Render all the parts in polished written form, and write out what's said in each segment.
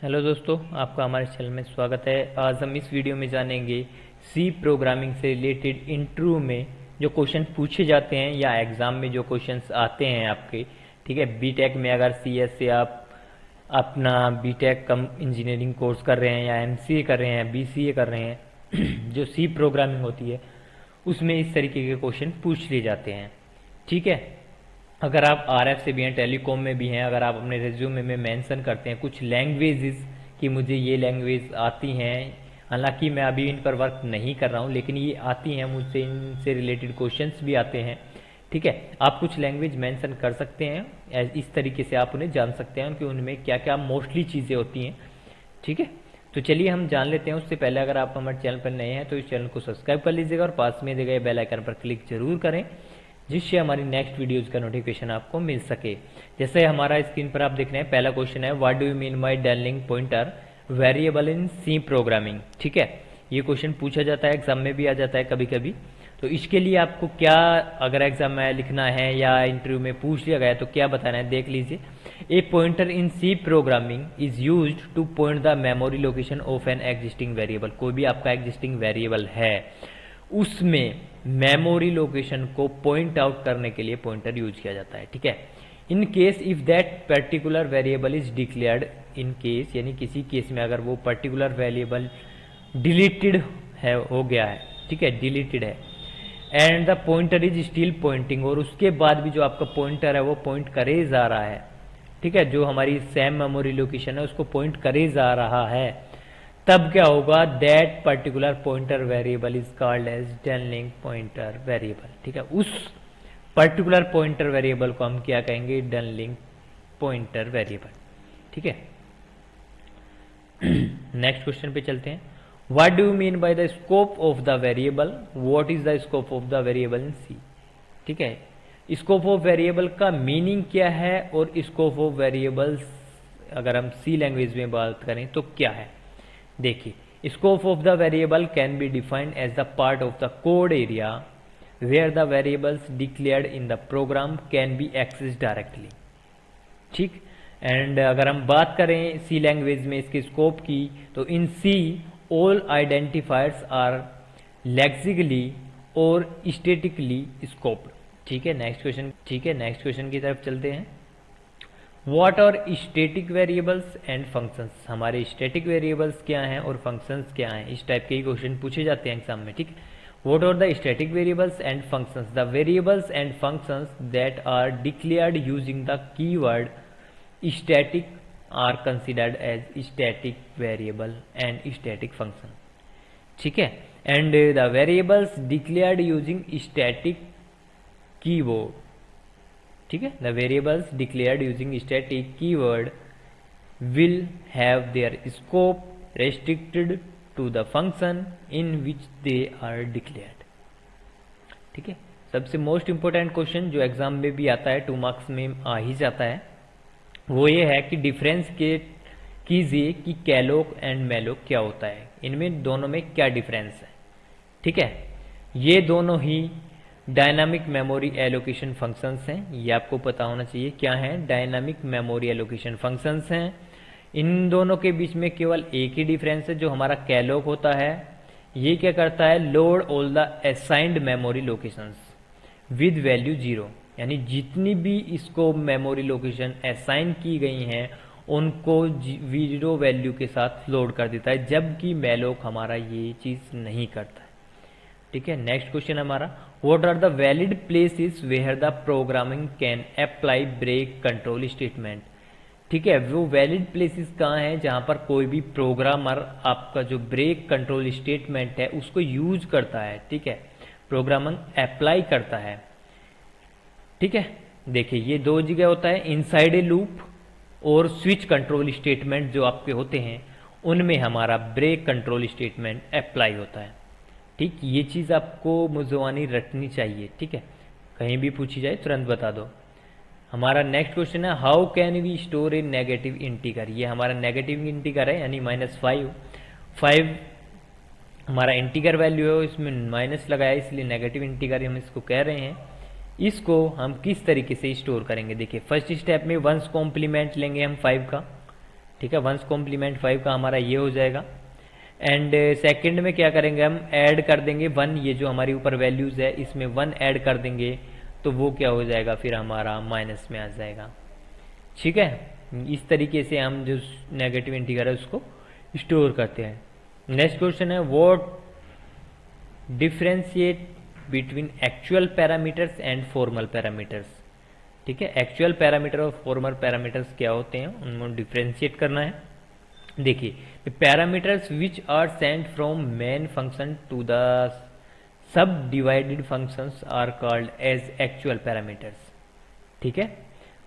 Hello दोस्तों, आपका हमारे चैनल में स्वागत है। आज हम इस वीडियो में जानेंगे सी प्रोग्रामिंग से रिलेटेड इंटरव्यू में जो क्वेश्चन पूछे जाते हैं या एग्ज़ाम में जो क्वेश्चंस आते हैं आपके। ठीक है, बीटेक में अगर सीएस से आप अपना बीटेक कम इंजीनियरिंग कोर्स कर रहे हैं या एमसीए कर रहे हैं, बीसीए कर रहे हैं जो सी प्रोग्रामिंग होती है उसमें इस तरीके के क्वेश्चन पूछ लिए जाते हैं। ठीक है, अगर आप आरएफ से भी हैं, टेलीकॉम में भी हैं, अगर आप अपने रिज्यूमे में मेंशन करते हैं कुछ लैंग्वेजेस कि मुझे ये लैंग्वेज आती हैं, हालांकि मैं अभी इन पर वर्क नहीं कर रहा हूँ लेकिन ये आती हैं मुझसे, इनसे रिलेटेड क्वेश्चंस भी आते हैं। ठीक है, आप कुछ लैंग्वेज मेंशन कर सकते हैं, इस तरीके से आप उन्हें जान सकते हैं कि उनमें क्या क्या मोस्टली चीज़ें होती हैं। ठीक है, तो चलिए हम जान लेते हैं। उससे पहले अगर आप हमारे चैनल पर नए हैं तो इस चैनल को सब्सक्राइब कर लीजिएगा और पास में दिए गए बेल आइकन पर क्लिक जरूर करें जिससे हमारी नेक्स्ट वीडियोस का नोटिफिकेशन आपको मिल सके। जैसे हमारा स्क्रीन पर आप देख रहे हैं, पहला क्वेश्चन है what do you mean by dangling pointer variable in C programming. ठीक है, ये क्वेश्चन पूछा जाता है, एग्जाम में भी आ जाता है कभी कभी। तो इसके लिए आपको क्या, अगर एग्जाम में लिखना है या इंटरव्यू में पूछ लिया गया तो क्या बताना है, देख लीजिए। A pointer in C programming is used to point the memory location of an existing variable. कोई भी आपका एग्जिस्टिंग वेरिएबल है उसमें मेमोरी लोकेशन को पॉइंट आउट करने के लिए पॉइंटर यूज किया जाता है। ठीक है, in case if that particular variable is declared, in case यानी किसी केस में अगर वो पर्टिकुलर वेरिएबल डिलीटेड है, हो गया है, ठीक है, डिलीटेड है, and the pointer is still pointing, और उसके बाद भी जो आपका पॉइंटर है वो पॉइंट करे जा रहा है। ठीक है, जो हमारी सेम मेमोरी लोकेशन है उसको पॉइंट करे जा रहा है, तब क्या होगा, that particular pointer variable is called as dangling pointer variable. ठीक है, उस पर्टिकुलर पॉइंटर वेरिएबल को हम क्या कहेंगे, डेनलिंग पॉइंटर वेरिएबल। ठीक है, नेक्स्ट क्वेश्चन पे चलते हैं। What do you mean by the scope of the variable, what is the scope of the variable in C. ठीक है, स्कोप ऑफ वेरिएबल का मीनिंग क्या है और स्कोप ऑफ वेरिएबल्स अगर हम सी लैंग्वेज में बात करें तो क्या है। देखिए, scope of the variable can be defined as the part of the code area where the variables declared in the program can be access directly. ठीक, एंड अगर हम बात करें सी लैंग्वेज में इसके स्कोप की, तो इन सी ऑल आइडेंटिफायर्स आर लेक्सिकली और स्टेटिकली स्कोप्ड। ठीक है, नेक्स्ट क्वेश्चन। ठीक है, नेक्स्ट क्वेश्चन की तरफ चलते हैं। What are static variables and functions. हमारे स्टैटिक वेरिएबल्स क्या हैं और फंक्शंस क्या हैं, इस टाइप के ही क्वेश्चन पूछे जाते हैं एग्जाम में। ठीक, what are the static variables and functions, the variables and functions that are declared using the keyword static are considered as static variable and static function. ठीक है, and the variables declared using static keyword. ठीक है, the variables declared using static keyword will have their scope restricted to the function in which they are declared. ठीक है, सबसे most important question जो exam में भी आता है, 2 मार्क्स में आ ही जाता है, वो ये है कि डिफरेंस के कीजिए कि कैलोक एंड मेलोक क्या होता है, इनमें दोनों में क्या डिफरेंस है। ठीक है, ये दोनों ही डायनामिक मेमोरी एलोकेशन फंक्शंस हैं, ये आपको पता होना चाहिए क्या है, डायनामिक मेमोरी एलोकेशन फंक्शंस हैं। इन दोनों के बीच में केवल एक ही डिफरेंस है, जो हमारा कैलोक होता है ये क्या करता है, load all the assigned memory locations with value 0, यानी जितनी भी इसको मेमोरी लोकेशन असाइन की गई हैं उनको 0 वैल्यू के साथ लोड कर देता है, जबकि मेलोक हमारा ये चीज नहीं करता है। ठीक है, नेक्स्ट क्वेश्चन हमारा, what are the valid places where the programming can apply break control statement. ठीक है, वो वैलिड प्लेसेस कहाँ हैं जहां पर कोई भी प्रोग्रामर आपका जो ब्रेक कंट्रोल स्टेटमेंट है उसको यूज करता है। ठीक है, प्रोग्रामिंग अप्लाई करता है। ठीक है, देखिए ये 2 जगह होता है, इनसाइड ए लूप और स्विच कंट्रोल स्टेटमेंट जो आपके होते हैं उनमें हमारा ब्रेक कंट्रोल स्टेटमेंट अप्लाई होता है। ठीक, ये चीज आपको मुजवानी रटनी चाहिए। ठीक है, कहीं भी पूछी जाए तुरंत बता दो। हमारा नेक्स्ट क्वेश्चन है, how can we store a negative integer. ये हमारा नेगेटिव इंटीगर है, यानी -5 हमारा इंटीगर वैल्यू है, इसमें माइनस लगाया इसलिए नेगेटिव इंटीगर हम इसको कह रहे हैं। इसको हम किस तरीके से स्टोर करेंगे, देखिए फर्स्ट स्टेप में 1's कॉम्प्लीमेंट लेंगे हम 5 का। ठीक है, 1's कॉम्प्लीमेंट 5 का हमारा ये हो जाएगा। एंड सेकंड में क्या करेंगे, हम ऐड कर देंगे 1, ये जो हमारी ऊपर वैल्यूज है इसमें 1 ऐड कर देंगे, तो वो क्या हो जाएगा फिर हमारा माइनस में आ जाएगा। ठीक है, इस तरीके से हम जो नेगेटिव इंटीजर है उसको स्टोर करते हैं। नेक्स्ट क्वेश्चन है, what differentiate between actual parameters and formal parameters. ठीक है, एक्चुअल पैरामीटर और फॉर्मल पैरामीटर्स क्या होते हैं, उनको डिफरेंशिएट करना है। देखिए, parameters which are sent from main function to the sub divided functions are called as actual parameters. ठीक है,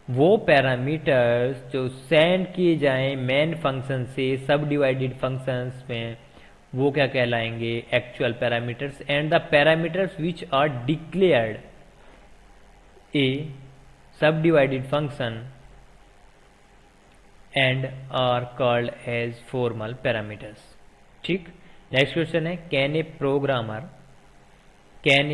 वो पैरामीटर्स जो सेंड किए जाएं मेन फंक्शन से सब डिवाइडेड फंक्शंस में, वो क्या कहलाएंगे, actual parameters. And the parameters which are declared a sub divided function and are called as formal parameters. ठीक, नेक्स्ट क्वेश्चन है, can a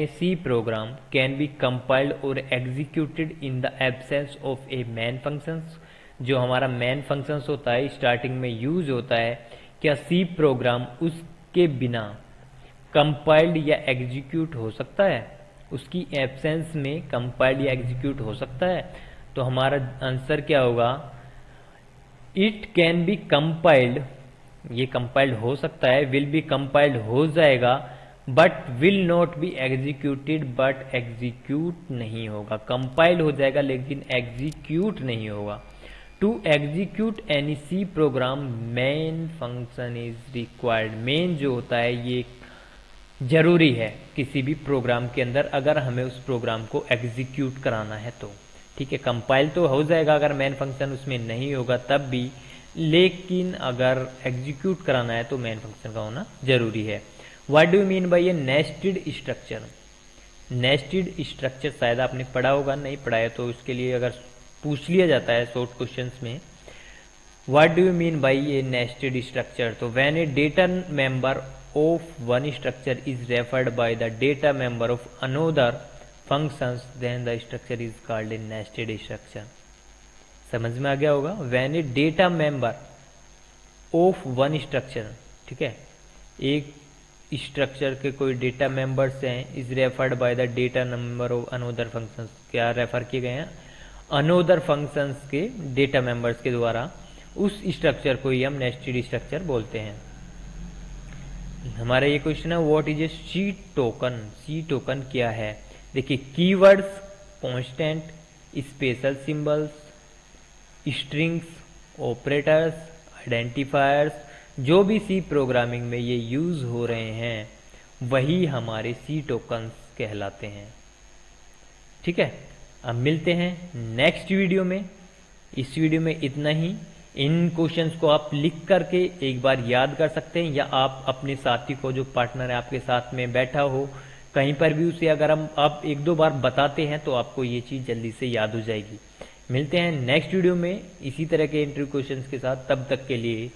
C program can be compiled और executed in the absence of a main functions. जो हमारा man functions होता है starting में use होता है, क्या सी प्रोग्राम उसके बिना कंपाइल्ड या एग्जीक्यूट हो सकता है, उसकी एब्सेंस में कंपाइल्ड या एग्जीक्यूट हो सकता है। तो हमारा आंसर क्या होगा, इट कैन बी कंपाइल्ड, ये कंपाइल्ड हो सकता है, विल बी कंपाइल्ड हो जाएगा, but will not be executed, but execute नहीं होगा। कंपाइल्ड हो जाएगा लेकिन एग्जीक्यूट नहीं होगा। To execute any C program main function is required. Main जो होता है ये जरूरी है किसी भी प्रोग्राम के अंदर, अगर हमें उस प्रोग्राम को एग्जीक्यूट कराना है तो। ठीक है, कंपाइल तो हो जाएगा अगर मेन फंक्शन उसमें नहीं होगा तब भी, लेकिन अगर एग्जीक्यूट कराना है तो मेन फंक्शन का होना जरूरी है। What do you mean bye ये नेस्टेड स्ट्रक्चर। नेस्टेड स्ट्रक्चर शायद आपने पढ़ा होगा, नहीं पढ़ा है तो उसके लिए अगर पूछ लिया जाता है शॉर्ट क्वेश्चंस में, what do you mean bye ये नेस्टेड स्ट्रक्चर, तो when A data member of one structure is referred by the data member of another functions then the structure is called a nested structure। समझ में आ गया होगा, when a data member of one structure, ठीक है, एक structure के कोई data members हैं, is referred by the data number of another functions. क्या रेफर किए गए हैं, अनोदर फंक्शंस के डेटा मेंबर्स के द्वारा, उस स्ट्रक्चर को ही हम नेस्टेड स्ट्रक्चर बोलते हैं। हमारा ये क्वेश्चन है, what is a C token. C token क्या है, देखिए, keywords, constant, special symbols, strings, operators, identifiers, जो भी सी प्रोग्रामिंग में ये यूज हो रहे हैं वही हमारे सी टोकन्स कहलाते हैं। ठीक है, अब मिलते हैं नेक्स्ट वीडियो में। इस वीडियो में इतना ही। इन क्वेश्चंस को आप लिख करके एक बार याद कर सकते हैं, या आप अपने साथी को, जो पार्टनर है आपके साथ में बैठा हो, कहीं पर भी उसे अगर हम आप एक दो बार बताते हैं तो आपको ये चीज़ जल्दी से याद हो जाएगी। मिलते हैं नेक्स्ट वीडियो में इसी तरह के इंटरव्यू क्वेश्चंस के साथ, तब तक के लिए